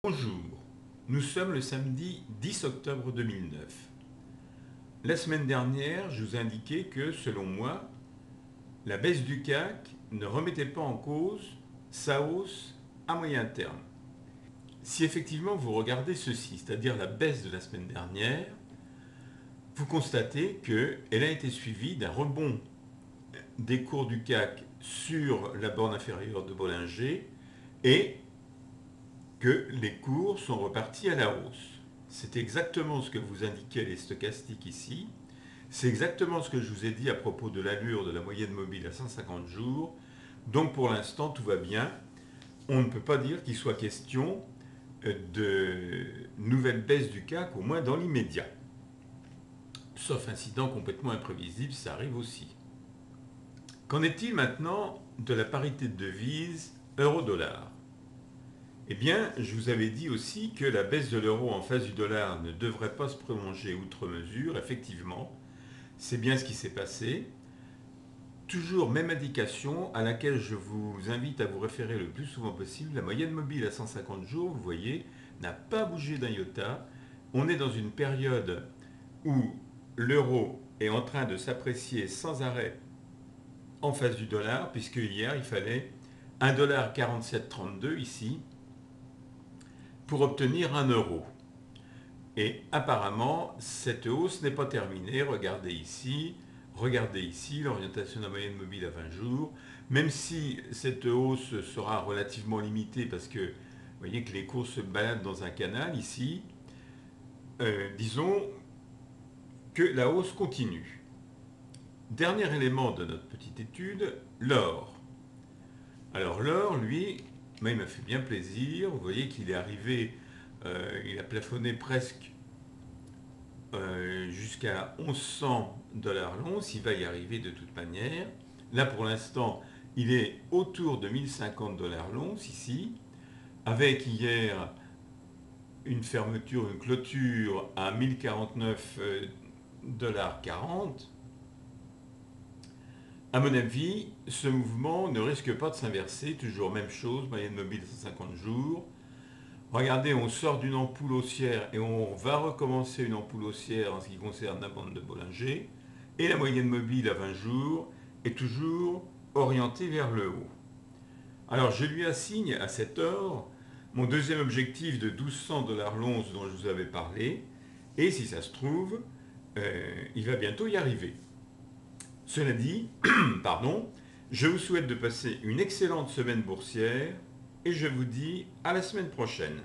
Bonjour, nous sommes le samedi 10 octobre 2009. La semaine dernière, je vous indiquais que, selon moi, la baisse du CAC ne remettait pas en cause sa hausse à moyen terme. Si effectivement vous regardez ceci, c'est-à-dire la baisse de la semaine dernière, vous constatez qu'elle a été suivie d'un rebond des cours du CAC sur la borne inférieure de Bollinger et que les cours sont repartis à la hausse. C'est exactement ce que vous indiquaient les stochastiques ici. C'est exactement ce que je vous ai dit à propos de l'allure de la moyenne mobile à 150 jours. Donc pour l'instant, tout va bien. On ne peut pas dire qu'il soit question de nouvelles baisses du CAC, au moins dans l'immédiat. Sauf incident complètement imprévisible, ça arrive aussi. Qu'en est-il maintenant de la parité de devise euro-dollar ? Eh bien, je vous avais dit aussi que la baisse de l'euro en face du dollar ne devrait pas se prolonger outre mesure. Effectivement, c'est bien ce qui s'est passé. Toujours même indication à laquelle je vous invite à vous référer le plus souvent possible. La moyenne mobile à 150 jours, vous voyez, n'a pas bougé d'un iota. On est dans une période où l'euro est en train de s'apprécier sans arrêt en face du dollar, puisque hier il fallait 1,4732 ici pour obtenir 1 euro. Et apparemment, cette hausse n'est pas terminée. Regardez ici, l'orientation de la moyenne mobile à 20 jours. Même si cette hausse sera relativement limitée parce que vous voyez que les cours se baladent dans un canal ici, disons que la hausse continue. Dernier élément de notre petite étude, l'or. Alors l'or, lui, il m'a fait bien plaisir. Vous voyez qu'il est arrivé, il a plafonné presque jusqu'à 1100 dollars l'once. Il va y arriver de toute manière. Là, pour l'instant, il est autour de 1050 dollars l'once ici, avec hier une fermeture, une clôture à 1049 dollars 40. À mon avis, ce mouvement ne risque pas de s'inverser. Toujours même chose, moyenne mobile 150 jours. Regardez, on sort d'une ampoule haussière et on va recommencer une ampoule haussière en ce qui concerne la bande de Bollinger. Et la moyenne mobile à 20 jours est toujours orientée vers le haut. Alors je lui assigne à cet or mon deuxième objectif de 1200 dollars l'once dont je vous avais parlé. Et si ça se trouve, il va bientôt y arriver. Cela dit, pardon, je vous souhaite de passer une excellente semaine boursière et je vous dis à la semaine prochaine.